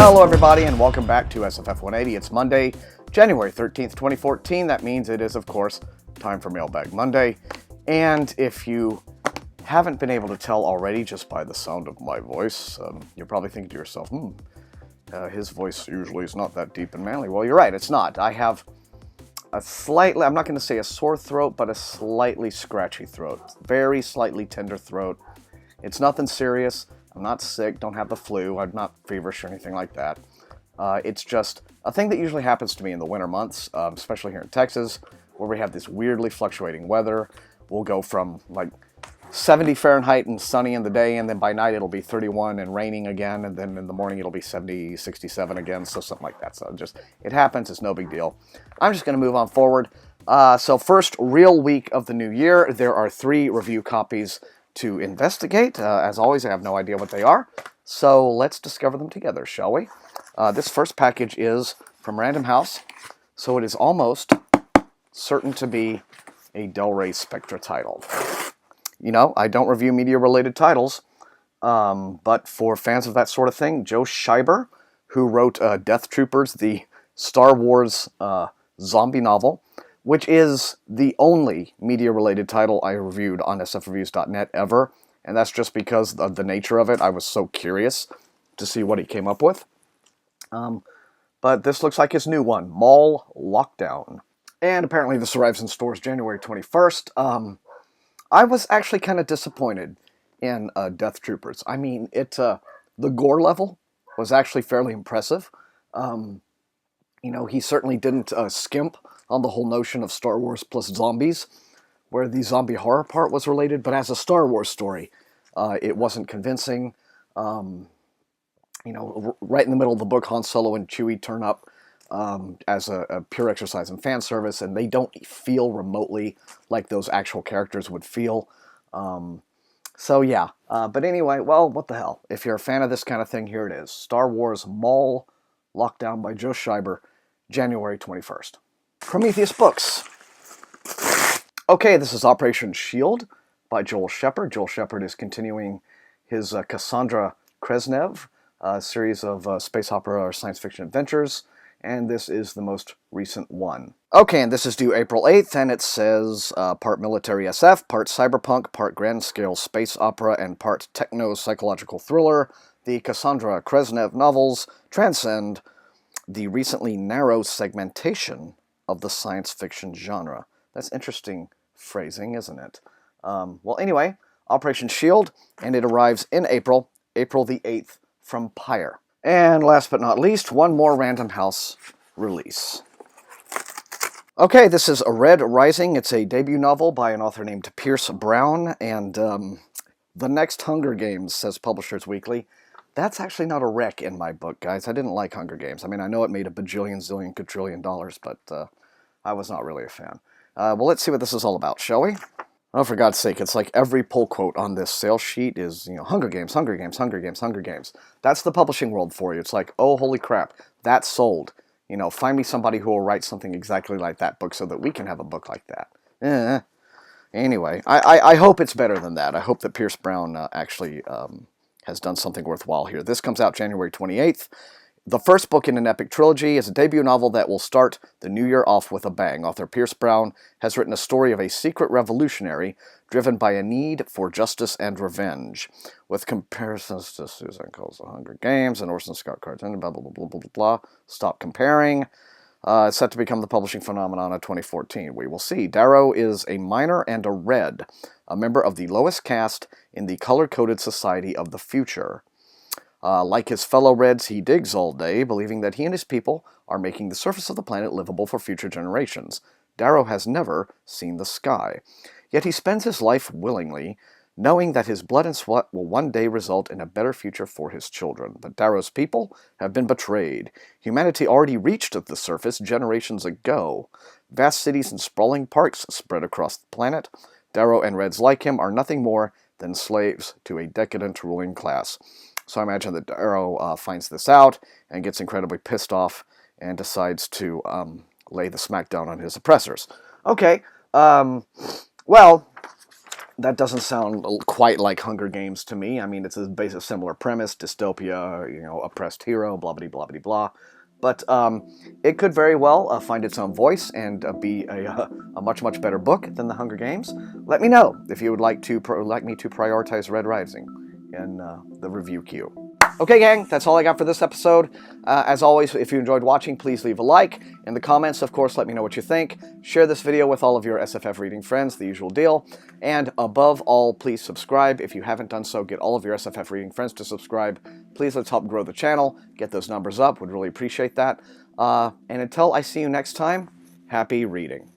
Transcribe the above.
Hello everybody and welcome back to SFF180. It's Monday, January 13th, 2014. That means it is, of course, time for Mailbag Monday. And if you haven't been able to tell already just by the sound of my voice, you're probably thinking to yourself, his voice usually is not that deep and manly. Well, you're right, it's not. I have a slightly, I'm not going to say a sore throat, but a slightly scratchy throat. Very slightly tender throat. It's nothing serious. I'm not sick, don't have the flu, I'm not feverish or anything like that. It's just a thing that usually happens to me in the winter months, especially here in Texas, where we have this weirdly fluctuating weather. We'll go from like 70 Fahrenheit and sunny in the day, and then by night it'll be 31 and raining again, and then in the morning it'll be 70, 67 again, so something like that. So it happens, it's no big deal. I'm just going to move on forward. So first real week of the new year, there are 3 review copies to investigate. As always, I have no idea what they are, so let's discover them together, shall we? This first package is from Random House, so it is almost certain to be a Del Rey Spectra title. You know, I don't review media-related titles, but for fans of that sort of thing, Joe Schreiber, who wrote Death Troopers, the Star Wars zombie novel, which is the only media-related title I reviewed on sfreviews.net ever, and that's just because of the nature of it. I was so curious to see what he came up with. But this looks like his new one, Maul Lockdown. And apparently this arrives in stores January 21st. I was actually kind of disappointed in Death Troopers. I mean, the gore level was actually fairly impressive. You know, he certainly didn't skimp on the whole notion of Star Wars plus zombies, where the zombie horror part was related, but as a Star Wars story, it wasn't convincing. You know, right in the middle of the book, Han Solo and Chewie turn up as a pure exercise in fan service, and they don't feel remotely like those actual characters would feel. So yeah, but anyway, well, what the hell. If you're a fan of this kind of thing, here it is. Star Wars Maul Lockdown by Joe Schreiber, January 21st. Prometheus Books. Okay, this is Operation S.H.I.E.L.D. by Joel Shepard. Joel Shepard is continuing his Cassandra Kresnev series of space opera or science fiction adventures, and this is the most recent one. Okay, and this is due April 8th, and it says part military SF, part cyberpunk, part grand-scale space opera, and part techno-psychological thriller. The Cassandra Kresnev novels transcend the recently narrow segmentation of the science fiction genre. That's interesting phrasing, isn't it? Well, anyway, Operation S.H.I.E.L.D., and it arrives in April the 8th, from Pyre. And last but not least, one more Random House release. Okay, this is A Red Rising. It's a debut novel by an author named Pierce Brown, and the next Hunger Games, says Publishers Weekly. That's actually not a rec in my book, guys. I didn't like Hunger Games. I mean, I know it made a bajillion, zillion, quadrillion dollars, but I was not really a fan. Well, let's see what this is all about, shall we? Oh, for God's sake, it's like every pull quote on this sales sheet is, you know, Hunger Games, Hunger Games, Hunger Games, Hunger Games. That's the publishing world for you. It's like, oh, holy crap, that's sold. You know, find me somebody who will write something exactly like that book so that we can have a book like that. Anyway, I hope it's better than that. I hope that Pierce Brown actually has done something worthwhile here. This comes out January 28th. The first book in an epic trilogy is a debut novel that will start the new year off with a bang. Author Pierce Brown has written a story of a secret revolutionary driven by a need for justice and revenge. With comparisons to Susan Cole's The Hunger Games and Orson Scott Cardin, blah, blah, blah, blah, blah, blah, blah. Stop comparing. It's set to become the publishing phenomenon of 2014. We will see. Darrow is a miner and a Red, a member of the lowest caste in the color-coded society of the future. Like his fellow Reds, he digs all day, believing that he and his people are making the surface of the planet livable for future generations. Darrow has never seen the sky. Yet he spends his life willingly, knowing that his blood and sweat will one day result in a better future for his children. But Darrow's people have been betrayed. Humanity already reached the surface generations ago. Vast cities and sprawling parks spread across the planet. Darrow and Reds like him are nothing more than slaves to a decadent ruling class. So I imagine that Darrow finds this out and gets incredibly pissed off and decides to lay the smackdown on his oppressors. Okay, well, that doesn't sound quite like Hunger Games to me. I mean, it's a similar premise, dystopia, you know, oppressed hero, blah, blah, blah, blah, blah. But it could very well find its own voice and be a much, much better book than The Hunger Games. Let me know if you would like me to prioritize Red Rising in the review queue. Okay, gang, that's all I got for this episode. As always, if you enjoyed watching, please leave a like. In the comments, of course, let me know what you think. Share this video with all of your SFF reading friends, the usual deal. And above all, please subscribe. If you haven't done so, get all of your SFF reading friends to subscribe. Please, let's help grow the channel. Get those numbers up. Would really appreciate that. And until I see you next time, happy reading.